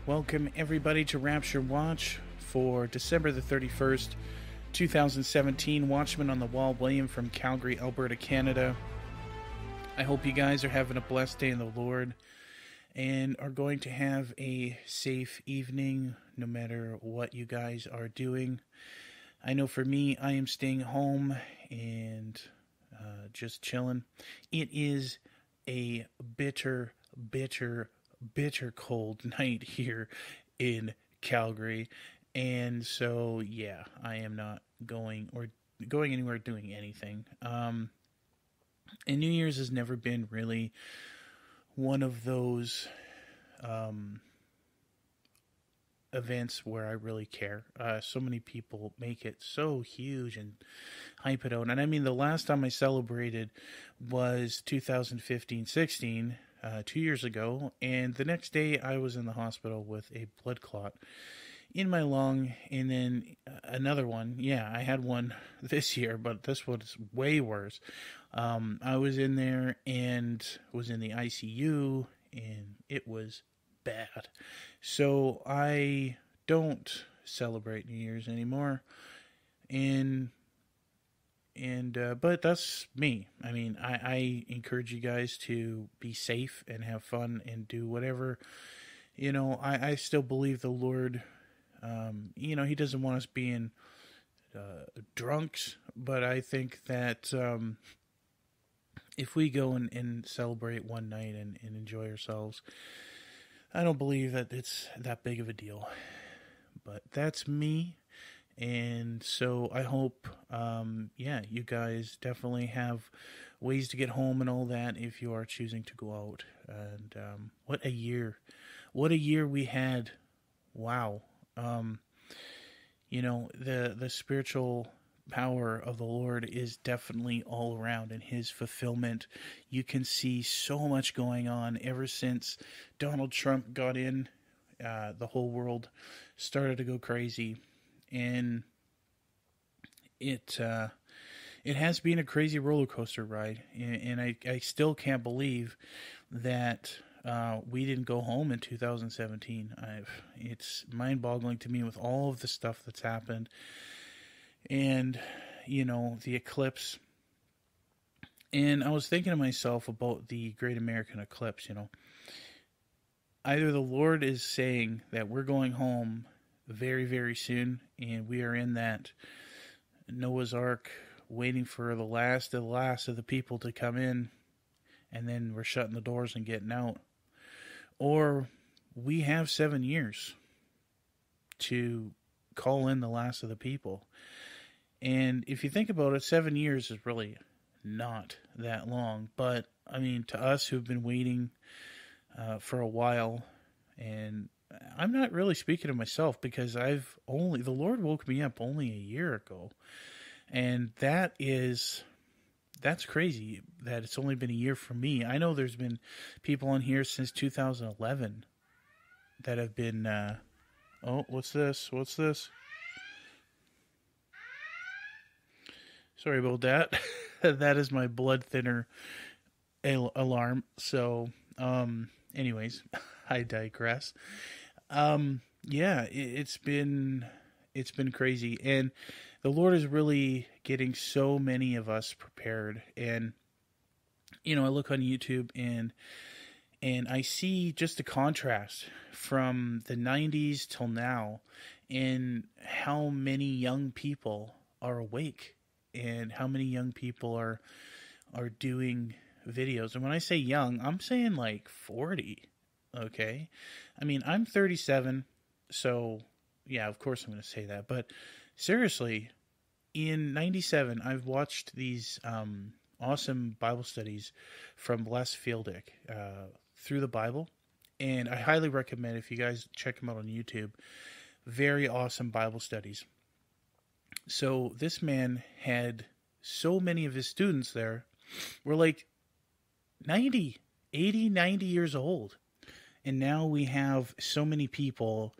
Welcome everybody to Rapture Watch for December the 31st, 2017. Watchman on the Wall, William from Calgary, Alberta, Canada. I hope you guys are having a blessed day in the Lord and are going to have a safe evening no matter what you guys are doing. I know for me, I am staying home and just chilling. It is a bitter cold night here in Calgary, and so yeah, I am not going anywhere, doing anything. And New Year's has never been really one of those events where I really care. So many people make it so huge and hype it out, and I mean the last time I celebrated was 2015-16. 2 years ago, and the next day I was in the hospital with a blood clot in my lung, and then another one. Yeah, I had one this year, but this one's way worse. I was in there and was in the ICU, and it was bad. So I don't celebrate New Year's anymore, but that's me. I mean, I encourage you guys to be safe and have fun and do whatever. You know, I still believe the Lord, he doesn't want us being drunks, but I think that if we go and celebrate one night and enjoy ourselves, I don't believe that it's that big of a deal. But that's me. And so I hope, you guys definitely have ways to get home and all that if you are choosing to go out. And what a year we had. Wow. The spiritual power of the Lord is definitely all around in his fulfillment. You can see so much going on ever since Donald Trump got in. The whole world started to go crazy. And it has been a crazy roller coaster ride, and I still can't believe that we didn't go home in 2017. It's mind-boggling to me with all of the stuff that's happened, and the eclipse. And I was thinking to myself about the Great American Eclipse. Either the Lord is saying that we're going home very, very soon, and we are in that Noah's Ark waiting for the last of the people to come in, and then we're shutting the doors and getting out. Or we have 7 years to call in the last of the people. And if you think about it, 7 years is really not that long. But, I mean, to us who've been waiting for a while, and I'm not really speaking of myself because the Lord woke me up only a year ago. And that's crazy that it's only been a year for me. I know there's been people on here since 2011 that have been, what's this? Sorry about that. That is my blood thinner alarm. So, anyways, I digress. It's been crazy, and the Lord is really getting so many of us prepared. And I look on YouTube and I see just a contrast from the 90s till now, and how many young people are awake, and how many young people are doing videos. And when I say young, I'm saying like 40. Okay, I mean, I'm 37, so yeah, of course I'm going to say that. But seriously, in 97, I've watched these awesome Bible studies from Les Fieldick through the Bible, and I highly recommend if you guys check them out on YouTube. Very awesome Bible studies. So this man had so many of his students there were like 90 years old. And now we have so many people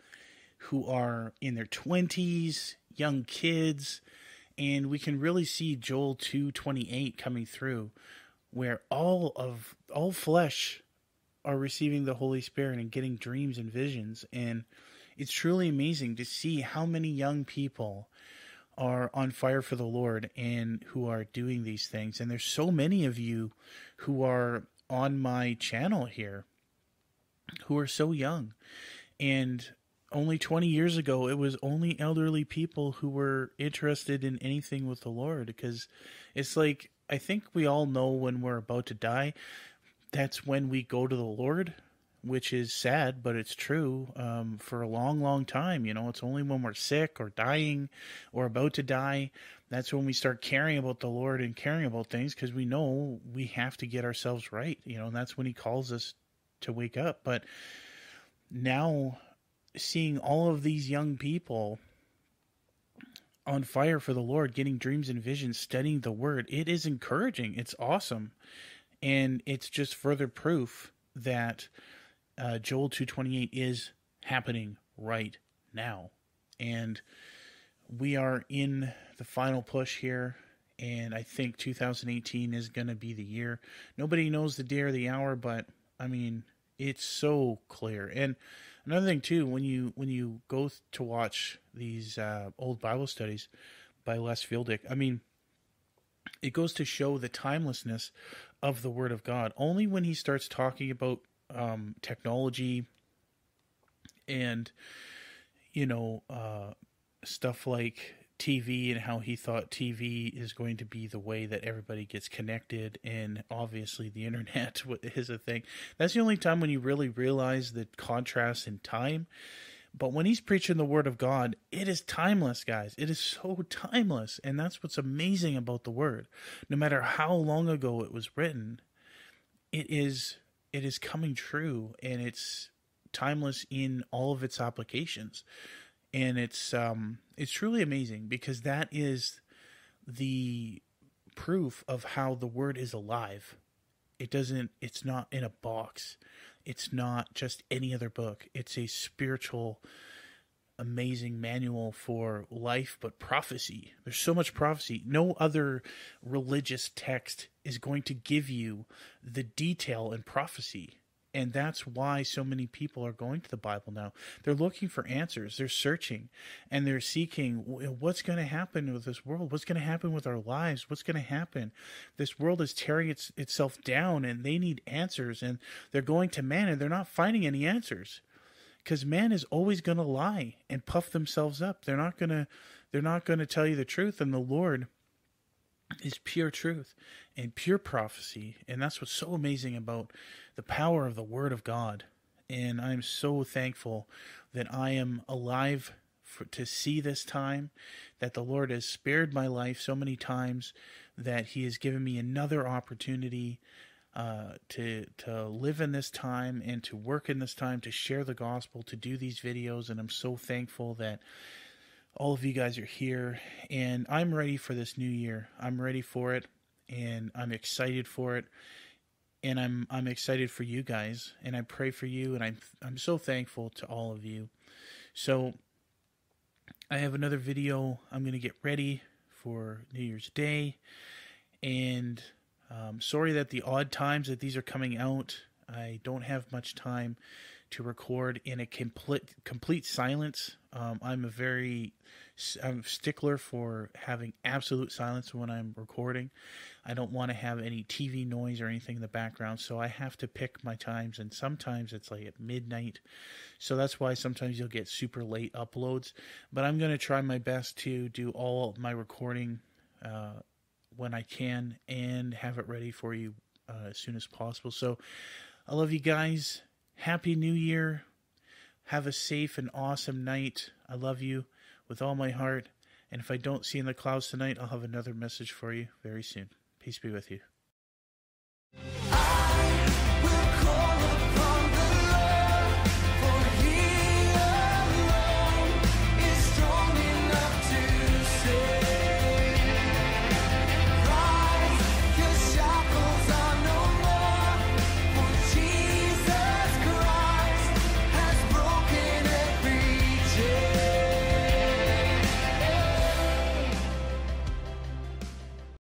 who are in their 20s, young kids, and we can really see Joel 2:28 coming through, where all flesh are receiving the Holy Spirit and getting dreams and visions. And it's truly amazing to see how many young people are on fire for the Lord and who are doing these things. And there's so many of you who are on my channel here who are so young. And only 20 years ago, it was only elderly people who were interested in anything with the Lord, because it's like, I think we all know when we're about to die, that's when we go to the Lord, which is sad, but it's true. For a long, long time, it's only when we're sick or dying or about to die, that's when we start caring about the Lord and caring about things, because we know we have to get ourselves right, and that's when he calls us to wake up. But now, seeing all of these young people on fire for the Lord, getting dreams and visions, studying the Word, it is encouraging. It's awesome. And it's just further proof that Joel 2:28 is happening right now. And we are in the final push here, and I think 2018 is going to be the year. Nobody knows the day or the hour, but, I mean, it's so clear. And another thing, too, when you go to watch these old Bible studies by Les Fieldick, I mean, it goes to show the timelessness of the Word of God. Only when he starts talking about technology and, stuff like TV and how he thought TV is going to be the way that everybody gets connected, and obviously the internet is a thing. That's the only time when you really realize the contrast in time. But when he's preaching the Word of God, it is timeless, guys. It is so timeless, and that's what's amazing about the Word. No matter how long ago it was written, it is coming true, and it's timeless in all of its applications. And it's truly amazing, because that is the proof of how the Word is alive. It's not in a box. It's not just any other book. It's a spiritual, amazing manual for life, but prophecy. There's so much prophecy. No other religious text is going to give you the detail in prophecy. And that's why so many people are going to the Bible now. They're looking for answers. They're searching, and they're seeking what's going to happen with this world. What's going to happen with our lives? What's going to happen? This world is tearing itself down, and they need answers. And they're going to man, and they're not finding any answers, because man is always going to lie and puff themselves up. They're not going to tell you the truth, and the Lord is pure truth and pure prophecy. And that's what's so amazing about the power of the Word of God. And I'm so thankful that I am alive to see this time, that the Lord has spared my life so many times, that he has given me another opportunity to live in this time and to work in this time, to share the gospel, to do these videos. And I'm so thankful that all of you guys are here, and I'm ready for this new year. I'm ready for it, and I'm excited for it, and I'm excited for you guys, and I pray for you, and I'm so thankful to all of you. So I have another video. I'm going to get ready for New Year's Day, and sorry that the odd times that these are coming out, I don't have much time to record in a complete silence. I'm a stickler for having absolute silence when I'm recording. I don't want to have any TV noise or anything in the background, so I have to pick my times, and sometimes it's like at midnight. So that's why sometimes you'll get super late uploads. But I'm going to try my best to do all of my recording when I can and have it ready for you as soon as possible. So I love you guys. Happy New Year. Have a safe and awesome night. I love you with all my heart. And if I don't see you in the clouds tonight, I'll have another message for you very soon. Peace be with you.